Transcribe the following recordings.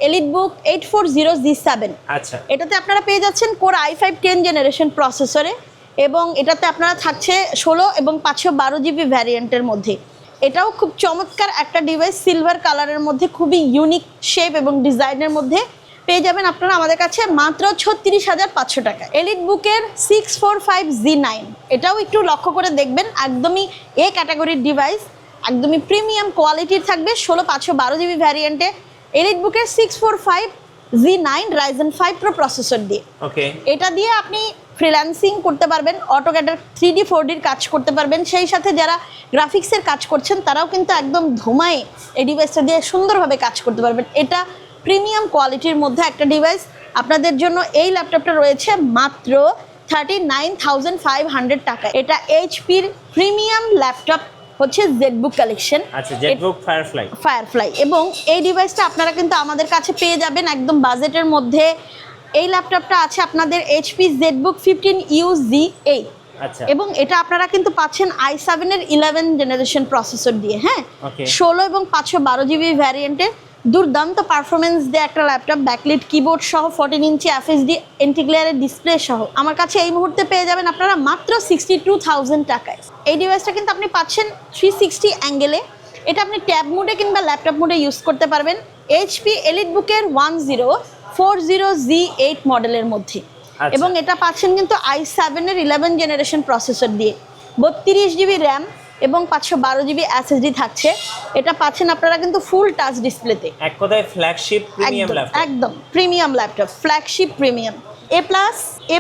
EliteBook 840G7। আচ্ছা, এটাতে আপনারা পেয়ে যাচ্ছেন Core i5 10 জেনারেশন প্রসেসরে, এবং এটাতে আপনারা থাকছে 16 এবং 512GB ভ্যারিয়েন্টের মধ্যে। এটাও খুব চমৎকার একটা ডিভাইস, সিলভার কালারের মধ্যে খুবই ইউনিক শেপ এবং ডিজাইনের মধ্যে পেয়ে যাবেন আপনারা আমাদের কাছে মাত্র 36,500 টাকা। EliteBook-এর 645G9, এটাও একটু লক্ষ্য করে দেখবেন, একদমই এ ক্যাটাগরির ডিভাইস, একদমই প্রিমিয়াম কোয়ালিটির থাকবে 16 512GB ভ্যারিয়েন্টে। EliteBook-এর 645G9 Ryzen 5 Pro processor দিয়ে। ওকে, এটা দিয়ে আপনি ফ্রিল্যান্সিং করতে পারবেন, অটোক্যাডের 3D 4Dর কাজ করতে পারবেন, সেই সাথে যারা গ্রাফিক্সের কাজ করছেন তারাও কিন্তু একদম ধুমায় এই ডিভাইসটা দিয়ে সুন্দরভাবে কাজ করতে পারবেন। এটা প্রিমিয়াম কোয়ালিটির মধ্যে একটা ডিভাইস। আপনাদের জন্য এই ল্যাপটপটা রয়েছে মাত্র 39,500 টাকা। এটা এইচপির প্রিমিয়াম ল্যাপটপ হচ্ছে ZBook কালেকশন। আচ্ছা, ZBook ফায়ারফ্লাই, এবং এই ডিভাইসটা আপনারা কিন্তু আমাদের কাছে পেয়ে যাবেন একদম বাজেটের মধ্যে। এই ল্যাপটপটা আছে আপনাদের HP ZBook 15UZ8। আচ্ছা, এবং এটা আপনারা কিন্তু পাচ্ছেন i7-এর 11 জেনারেশন প্রসেসর দিয়ে। হ্যাঁ, 16 এবং 512GB ভ্যারিয়েন্টে দুর্দান্ত পারফরমেন্স দিয়ে একটা ল্যাপটপ, ব্যাকলিট কিবোর্ড সহ 14 ইঞ্চি FHD ইন্টিগ্রেটেড ডিসপ্লে সহ আমার কাছে এই মুহূর্তে পেয়ে যাবেন আপনারা মাত্র 62,000 টাকায়। এই ডিভাইসটা কিন্তু আপনি পাচ্ছেন 360 অ্যাঙ্গেলে। এটা আপনি ট্যাব মোডে কিংবা ল্যাপটপ মোডে ইউজ করতে পারবেন। HP EliteBook-এর 1040Z8 মডেলের মধ্যে। এবং এটা পাচ্ছেন কিন্তু i7-এর 11 জেনারেশন প্রসেসর দিয়ে, 32GB র্যাম এবং 512GB SSD থাকছে। এটা পাচ্ছেন আপনারা কিন্তু ফুল টাচ ডিসপ্লেতে, এক কথায় ফ্ল্যাগশিপ প্রিমিয়াম ল্যাপটপ। একদম premium laptop, flagship premium, A+, A+।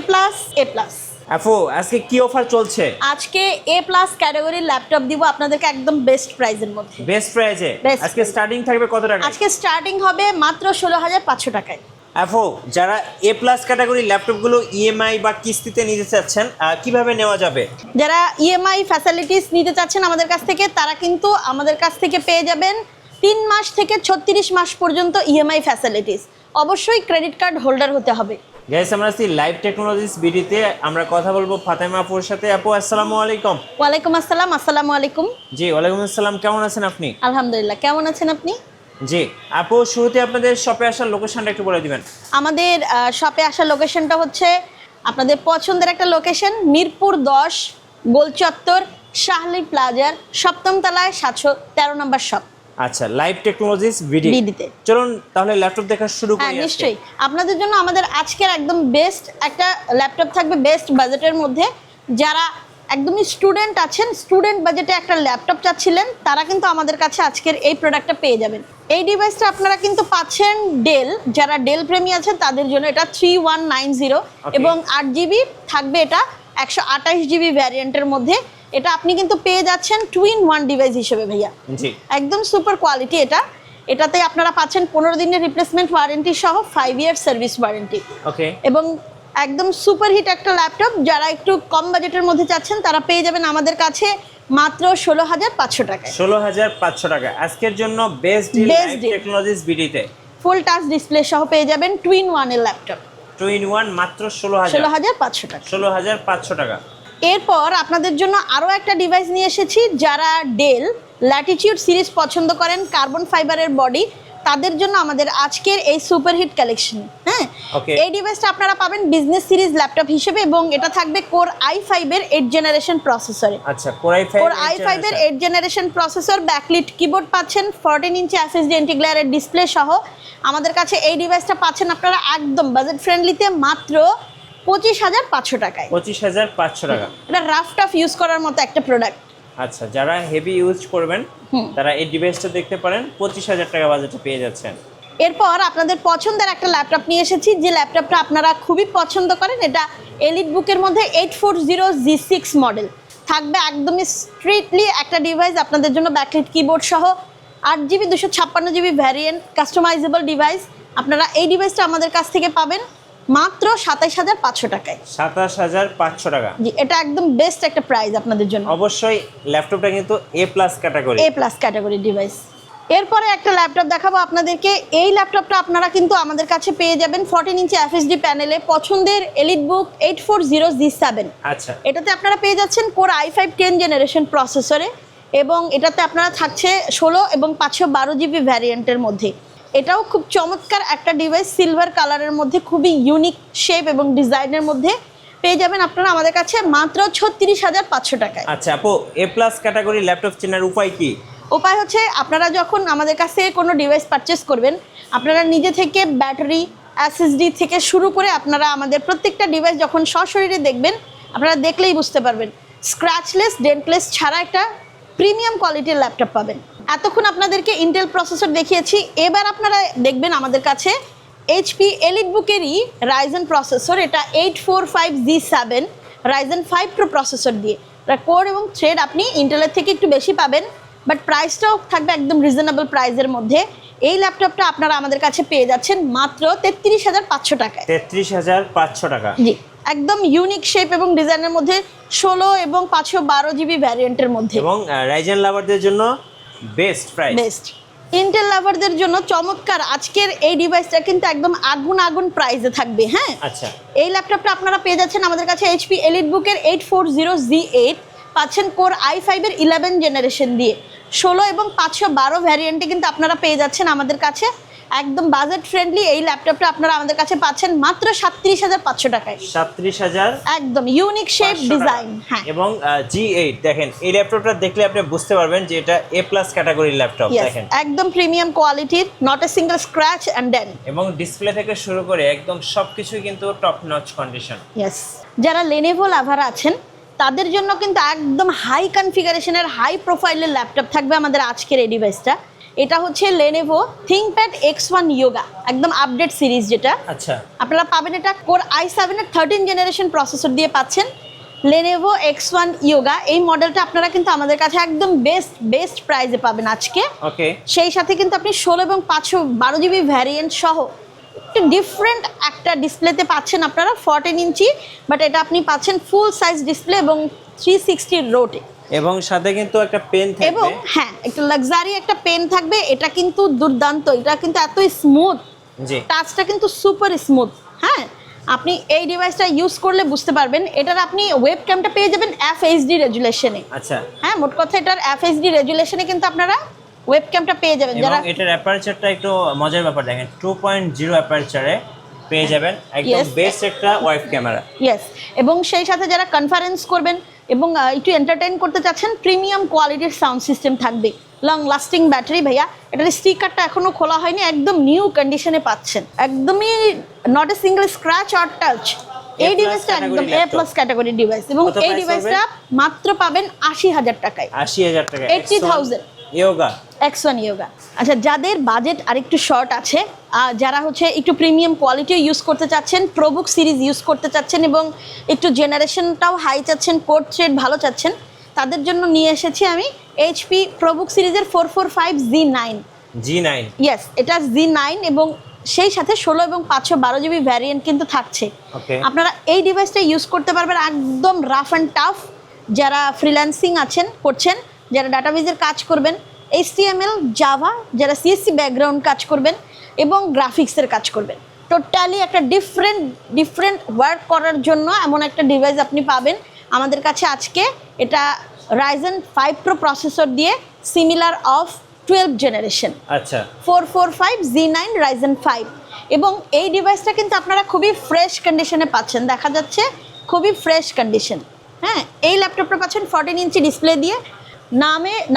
আপু, আজকে কি অফার চলছে? আজকে A+ ক্যাটাগরির ল্যাপটপ দিব আপনাদেরকে একদম বেস্ট প্রাইসের মধ্যে। বেস্ট প্রাইসে আজকে স্টার্টিং থাকবে কত টাকা? আজকে স্টার্টিং হবে মাত্র 16,500 টাকায়। আপু, যারা A+ ক্যাটাগরির ল্যাপটপগুলো EMI বা কিস্তিতে নিতে চাচ্ছেন কিভাবে নেওয়া যাবে? যারা EMI ফ্যাসিলিটিস নিতে চাচ্ছেন আমাদের কাছ থেকে, তারা কিন্তু আমাদের কাছ থেকে পেয়ে যাবেন 3 মাস থেকে 36 মাস পর্যন্ত EMI ফ্যাসিলিটিস। অবশ্যই ক্রেডিট কার্ড হোল্ডার হতে হবে। গাইস, আমরা আছি লাইভ টেকনোলজিস বিডিতে। আমরা কথা বলবো ফাতেমা আপুর সাথে। আপু, আসসালামু আলাইকুম। ওয়ালাইকুম আসসালাম। আসসালামু আলাইকুম। জি, ওয়ালাইকুম আসসালাম। কেমন আছেন আপনি? আলহামদুলিল্লাহ, কেমন আছেন আপনি? জি আপু, শুরুতে আপনাদের শপে আসার লোকেশনটা একটু বলে দিবেন। আমাদের শপে আসার লোকেশনটা হচ্ছে আপনাদের পছন্দের একটা লোকেশন, মিরপুর 10 গোলচত্বর শাহলি প্লাজার 7ম তলায় 713 নম্বর শপ। আচ্ছা, লাইভ টেকনোলজিস বিডিতে। চলুন তাহলে ল্যাপটপ দেখা শুরু করি। হ্যাঁ, নিশ্চয়ই। আপনাদের জন্য আমাদের আজকের একদম বেস্ট একটা ল্যাপটপ থাকবে বেস্ট বাজেটের মধ্যে। যারা একদমই স্টুডেন্ট আছেন, স্টুডেন্ট বাজেটে একটা ল্যাপটপ চাচ্ছিলেন, তারা কিন্তু আমাদের কাছে আজকের এই প্রোডাক্টটা পেয়ে যাবেন। এই ডিভাইসটা আপনারা কিন্তু পাচ্ছেন ডেল, যারা ডেল প্রেমী আছেন তাদের জন্য এটা 3190 এবং 8GB থাকবে, এটা 128GB ভ্যারিয়েন্টের মধ্যে। এটা আপনি কিন্তু পেয়ে যাচ্ছেন 2-in-1 ডিভাইস হিসেবে ভাইয়া। জি, একদম সুপার কোয়ালিটি এটা। এটাতে আপনারা পাচ্ছেন 15 দিনের রিপ্লেসমেন্ট ওয়ারেন্টি সহ 5 ইয়ার সার্ভিস ওয়ারেন্টি। ওকে, এবং একদম সুপার হিট একটা ল্যাপটপ। যারা একটু কম বাজেটের মধ্যে চাচ্ছেন তারা পেয়ে যাবেন আমাদের কাছে মাত্র 16,500 টাকায়। 16,500 টাকা আজকের জন্য বেস্ট ডিল লাইভ টেকনোলজিস বিডিতে। ফুল টাচ ডিসপ্লে সহ পেয়ে যাবেন 2-in-1 এর ল্যাপটপ। 2-in-1 মাত্র 16,500 টাকা। 16,500 টাকা। এরপর আপনাদের জন্য আরও একটা ডিভাইস নিয়ে এসেছি। যারা ডেল ল্যাটিটিউড সিরিজ পছন্দ করেন, কার্বন ফাইবারের বডি, তাদের জন্য আমাদের আজকের এই সুপারহিট কালেকশন। হ্যাঁ, এই ডিভাইসটা আপনারা পাবেন বিজনেস সিরিজ ল্যাপটপ হিসেবে, এবং এটা থাকবে কোর i5-এর 8 জেনারেশন প্রসেসরে। আচ্ছা, কোর i5-এর 8 জেনারেশন প্রসেসর, ব্যাকলিট কিবোর্ড পাচ্ছেন, 14 ইঞ্চি FHD ইন্টিগ্রেটেড ডিসপ্লে সহ। আমাদের কাছে এই ডিভাইসটা পাচ্ছেন আপনারা একদম বাজেট ফ্রেন্ডলিতে মাত্র 25,500 টাকায়। 25,500 টাকা। এটা রাফ টাফ ইউজ করার মতো একটা প্রোডাক্ট। আচ্ছা, যারা হেভি ইউজ করবেন তারা এই ডিভাইসটা দেখতে পারেন, 25,000 টাকা বাজেটে পেয়ে যাচ্ছেন। এরপর আপনাদের পছন্দের একটা ল্যাপটপ নিয়ে এসেছি, যে ল্যাপটপটা আপনারা খুবই পছন্দ করেন। এটা EliteBook-এর মধ্যে 840Z6 মডেল থাকবে, একদমই স্ট্রিটলি একটা ডিভাইস আপনাদের জন্য, ব্যাকলিট কিবোর্ড সহ 8GB 256GB variant customisable device. আপনারা এই ডিভাইসটা আমাদের কাছ থেকে পাবেন মাত্র 27,500 টাকায়। 27,500 টাকা। জি, এটা একদম বেস্ট একটা প্রাইস আপনাদের জন্য। অবশ্যই ল্যাপটপটা কিন্তু A+ category, A+ category device. এরপরে একটা ল্যাপটপ দেখাবো আপনাদেরকে। এই ল্যাপটপটা আপনারা কিন্তু আমাদের কাছে পেয়ে যাবেন 14 ইঞ্চি FHD প্যানেলে, পছন্দের EliteBook 840Z7। আচ্ছা, এটাতে আপনারা পেয়ে যাচ্ছেন কোর i5 10 জেনারেশন প্রসেসরে, এবং এটাতে আপনারা থাকছে 16 এবং 512GB ভ্যারিয়েন্টের মধ্যে। এটাও খুব চমৎকার একটা ডিভাইস, সিলভার কালারের মধ্যে খুবই ইউনিক শেপ এবং ডিজাইনের মধ্যে পেয়ে যাবেন আপনারা আমাদের কাছে মাত্র 36,500 টাকায়। আচ্ছা আপু, এ প্লাস ক্যাটাগরি ল্যাপটপ চেনার উপায় কি? উপায় হচ্ছে আপনারা যখন আমাদের কাছে কোনো ডিভাইস পারচেস করবেন, আপনারা নিজে থেকে ব্যাটারি, এসএসডি থেকে শুরু করে আপনারা আমাদের প্রত্যেকটা ডিভাইস যখন সশরীরে দেখবেন, আপনারা দেখলেই বুঝতে পারবেন স্ক্র্যাচলেস, ডেন্টলেস ছাড়া একটা প্রিমিয়াম কোয়ালিটির ল্যাপটপ পাবেন। এতক্ষণ আপনাদেরকে ইন্টেল প্রসেসর দেখিয়েছি, এবার আপনারা দেখবেন আমাদের কাছে এইচপি এলিটবুকেরই রাইজেন প্রসেসর, এটা 845G7 রাইজেন 5 প্রো প্রসেসর দিয়ে। কোর এবং থ্রেড আপনি ইন্টেলের থেকে একটু বেশি পাবেন, বাট প্রাইসটাও থাকবে একদম রিজনেবল প্রাইসের মধ্যে। এই ল্যাপটপটা আপনারা আমাদের কাছে পেয়ে যাচ্ছেন মাত্র 33,500 টাকায়। 33,500 টাকা। জি, একদম ইউনিক শেপ এবং ডিজাইনের মধ্যে 16 এবং 512GB ভ্যারিয়েন্টের মধ্যে, এবং রাইজেন লাভারদের জন্য বেস্ট প্রাইস। বেস্ট। ইন্টেল লাভারদের জন্য চমৎকার আজকের এই ডিভাইসটা কিন্তু একদম আগুন আগুন প্রাইসে থাকবে। হ্যাঁ, আচ্ছা, এই ল্যাপটপটা আপনারা পেয়ে যাচ্ছেন আমাদের কাছে এইচপি এলিটবুকের 840Z8, পাচ্ছেন কোর i5 এর 11 জেনারেশন দিয়ে। 16 এবং 512 ভ্যারিয়েন্টে কিন্তু আপনারা পেয়ে যাচ্ছেন আমাদের কাছে একদম বাজেট ফ্রেন্ডলি। এই ল্যাপটপটা আপনারা আমাদের কাছে পাচ্ছেন মাত্র 37,500 টাকায়। 37,000 একদম ইউনিক শেপ ডিজাইন। হ্যাঁ, এবং G8 দেখেন, এই ল্যাপটপটা দেখলে আপনি বুঝতে পারবেন যে এটা এ প্লাস ক্যাটাগরির ল্যাপটপ। Yes, দেখেন একদম প্রিমিয়াম কোয়ালিটির, not a single scratch and dent. এবং ডিসপ্লে থেকে শুরু করে একদম সবকিছুই কিন্তু টপ নচ কন্ডিশন। ইয়েস, যারা লেনেভো লাভার আছেন তাদের জন্য কিন্তু একদম হাই কনফিগারেশনের, হাই প্রোফাইলের ল্যাপটপ থাকবে আমাদের আজকের এই ডিভাইসটা। এটা হচ্ছে লেনেভো থিংকপ্যাড X1 ইয়োগা, একদম আপডেট সিরিজ যেটা। আচ্ছা, আপনারা পাবেন এটা কোর i7 এর 13 জেনারেশন প্রসেসর দিয়ে পাচ্ছেন লেনেভো X1 ইয়োগা। এই মডেলটা আপনারা কিন্তু আমাদের কাছে একদম বেস্ট প্রাইসে পাবেন আজকে। ওকে, সেই সাথে কিন্তু আপনি 16 এবং 512GB ভ্যারিয়েন্ট সহ একটু ডিফারেন্ট একটা ডিসপ্লেতে পাচ্ছেন আপনারা 14 ইঞ্চি, বাট এটা আপনি পাচ্ছেন ফুল সাইজ ডিসপ্লে এবং 360 রোটে, এবং সাথে কিন্তু একটা পেন এবং থাকবে। হ্যাঁ একটা লাক্সারি একটা পেন থাকবে। এটা কিন্তু দুর্দান্ত, এটা কিন্তু এত স্মুথ, জি, টাচটা কিন্তু সুপার স্মুথ। হ্যাঁ, আপনি এই ডিভাইসটা ইউজ করলে বুঝতে পারবেন। এটার আপনি ওয়েবক্যামটা পেয়ে যাবেন FHD রেজুলেশনে। আচ্ছা, হ্যাঁ, মোট কথা এটার FHD রেজুলেশনে কিন্তু আপনারা ওয়েবক্যামটা পেয়ে যাবেন। এবং যারা এটার অ্যাপারচারটা একটু মজার ব্যাপার, দেখেন 2.0 অ্যাপারচারে পেয়ে যাবেন একদম Yes. বেস্ট একটা ওয়েব ক্যামেরা। ইয়েস, এবং সেই সাথে যারা কনফারেন্স করবেন এবং একটু এন্টারটেইন করতে চাচ্ছেন, প্রিমিয়াম কোয়ালিটির সাউন্ড সিস্টেম থাকবে, লং লাস্টিং ব্যাটারি। ভাইয়া এটার স্টিকারটা এখনো খোলা হয়নি, একদম নিউ কন্ডিশনে পাচ্ছেন, একদমই not a single scratch or touch. এই ডিভাইসটা একদম এ প্লাস ক্যাটাগরি ডিভাইস, এবং কত এই price ডিভাইসটা মাত্র পাবেন 80,000 টাকায়। 80,000 টাকা। 80,000 ইয়োগা। X1 yoga. আচ্ছা, যাদের বাজেট আরেকটু শর্ট আছে, যারা হচ্ছে একটু প্রিমিয়াম কোয়ালিটিও ইউজ করতে চাচ্ছেন, প্রোবুক সিরিজ ইউজ করতে চাচ্ছেন এবং একটু জেনারেশনটাও হাই চাচ্ছেন, কোর থ্রেড ভালো চাচ্ছেন, তাদের জন্য নিয়ে এসেছি আমি এইচপি প্রোবুক সিরিজের 445Z9। G9। ইয়েস, এটা Z9 এবং সেই সাথে 16 এবং 512GB ভ্যারিয়েন্ট কিন্তু থাকছে। ওকে, আপনারা এই ডিভাইসটা ইউজ করতে পারবেন একদম রাফ অ্যান্ড টাফ, যারা ফ্রিল্যান্সিং করছেন, যারা ডাটাবেজের কাজ করবেন, HTML, জাভা, যারা CSC ব্যাকগ্রাউন্ড কাজ করবেন এবং গ্রাফিক্সের কাজ করবেন, টোটালি একটা ডিফারেন্ট ওয়ার্ক করার জন্য এমন একটা ডিভাইস আপনি পাবেন আমাদের কাছে আজকে। এটা রাইজেন 5 প্রো প্রসেসর দিয়ে, সিমিলার অফ 12 জেনারেশন। আচ্ছা, 445Z9 রাইজেন 5, এবং এই ডিভাইসটা কিন্তু আপনারা খুবই ফ্রেশ কন্ডিশনে পাচ্ছেন, দেখা যাচ্ছে খুবই ফ্রেশ কন্ডিশন। হ্যাঁ, এই ল্যাপটপটা পাচ্ছেন 14 ইঞ্চি ডিসপ্লে দিয়ে,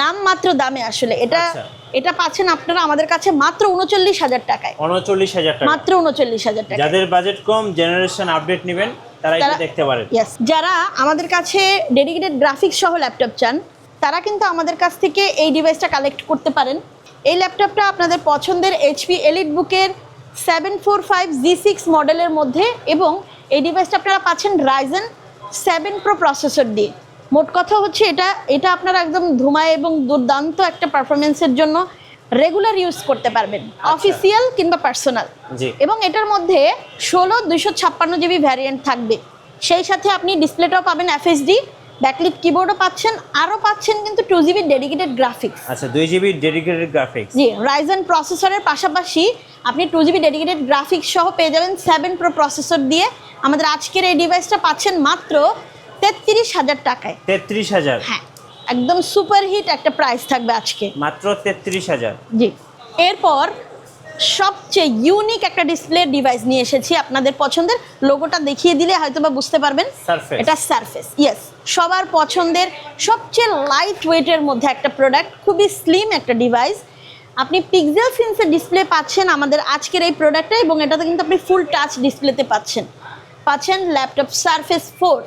নাম মাত্র দামে আসলে এটা। আচ্ছা। এটা পাচ্ছেন আপনারা আমাদের কাছে মাত্র 39,000 টাকায়। 39,000 টাকা। মাত্র 39,000 টাকা। যাদের বাজেট কম, জেনারেশন আপডেট নেবেন, তারা এটা দেখতে পারেন। ইয়েস, যারা আমাদের কাছে ডেডিকেটেড গ্রাফিক্স সহ ল্যাপটপ চান, তারা কিন্তু আমাদের কাছ থেকে এই ডিভাইসটা কালেক্ট করতে পারেন। এই ল্যাপটপটা আপনাদের পছন্দের এইচপি এলিটবুকের 745Z6 মডেলের মধ্যে, এবং এই ডিভাইসটা আপনারা পাচ্ছেন রাইজেন 7 প্রো প্রসেসর দিয়ে। মোট কথা হচ্ছে এটা আপনারা একদম ধুমায় এবং দুর্দান্ত একটা পারফরমেন্সের জন্য রেগুলার ইউজ করতে পারবেন, অফিসিয়াল কিংবা পার্সোনাল। জি, এবং এটার মধ্যে 16 256GB ভ্যারিয়েন্ট থাকবে, সেই সাথে আপনি ডিসপ্লেটাও পাবেন FHD, ব্যাকলিট কিবোর্ডও পাচ্ছেন, আরও পাচ্ছেন কিন্তু 2GB ডেডিকেটেড গ্রাফিক্স। আচ্ছা, 2GB ডেডিকেটেড গ্রাফিক্স। জি, রাইজেন প্রসেসরের পাশাপাশি আপনি 2GB ডেডিকেটেড গ্রাফিক্স সহ পেয়ে যাবেন 7 প্রো প্রসেসর দিয়ে। আমাদের আজকের এই ডিভাইসটা পাচ্ছেন মাত্র 33,000 টাকায়। 33,000? হ্যাঁ, একদম সুপার হিট একটা প্রাইস থাকবে আজকে, মাত্র 33,000। জি। এরপর সবচেয়ে ইউনিক একটা ডিসপ্লে ডিভাইস নিয়ে এসেছি আপনাদের পছন্দের। লোগোটা দেখিয়ে দিলে হয়তো বা বুঝতে পারবেন। Surface। এটা সারফেস, ইয়েস, সবার পছন্দের সবচেয়ে লাইট ওয়েটের মধ্যে একটা প্রোডাক্ট, খুবই স্লিম একটা ডিভাইস। আপনি পিক্সেল সিন্সের ডিসপ্লে পাচ্ছেন আমাদের আজকের এই প্রোডাক্টে, এবং এটাতে কিন্তু আপনি ফুল টাচ ডিসপ্লেতে পাচ্ছেন ল্যাপটপ সারফেস 4,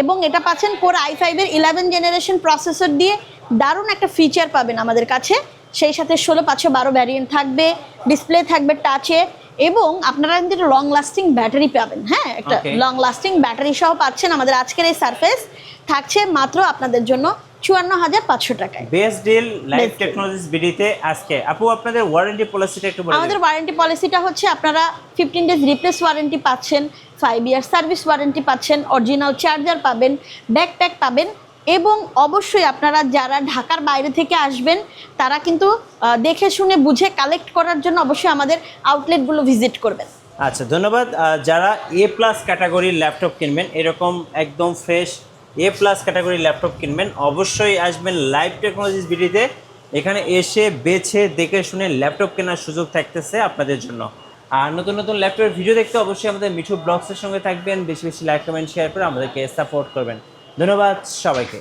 এবং এটা পাচ্ছেন কোর i5-এর 11 জেনারেশন প্রসেসর দিয়ে। দারুণ একটা ফিচার পাবেন আমাদের কাছে, সেই সাথে 16/512 ভ্যারিয়েন্ট থাকবে, ডিসপ্লে থাকবে টাচে, এবং আপনারা কিন্তু লং লাস্টিং ব্যাটারি পাবেন। হ্যাঁ, একটা Okay। লং লাস্টিং ব্যাটারি সহ পাচ্ছেন আমাদের আজকের এই সারফেস। থাকছে মাত্র আপনাদের জন্য 54,500 টাকায়। Best deal live Best deal। Technologies বিডিতে আজকে। আপু আপনাদের ওয়ারেন্টি পলিসিটা একটু বলে দিন। আমাদের ওয়ারেন্টি পলিসিটা হচ্ছে আপনারা 15 ডেজ রিপ্লেস ওয়ারেন্টি পাচ্ছেন, 5 ইয়ার সার্ভিস ওয়ারেন্টি পাচ্ছেন, অরিজিনাল চার্জার পাবেন, ব্যাকপ্যাক পাবেন, এবং অবশ্যই আপনারা যারা ঢাকার বাইরে থেকে আসবেন তারা কিন্তু দেখে শুনে বুঝে কালেক্ট করার জন্য অবশ্যই আমাদের আউটলেটগুলো ভিজিট করবেন। আচ্ছা, ধন্যবাদ। যারা A+ ক্যাটাগরির ল্যাপটপ কিনবেন, এরকম একদম ফ্রেশ A+ ক্যাটাগরির ল্যাপটপ কিনবেন, অবশ্যই আসবেন লাইভ টেকনোলজিস বিডিতে। এখানে এসে বেছে দেখে শুনে ল্যাপটপ কেনার সুযোগ থাকতেছে আপনাদের জন্য। আর নতুন নতুন ল্যাপটপের ভিডিও দেখতে অবশ্যই আমাদের মিঠু ব্লগসের সঙ্গে থাকবেন। বেশি বেশি লাইক কমেন্ট শেয়ার করে আমাদেরকে সাপোর্ট করবেন। ধন্যবাদ সবাইকে।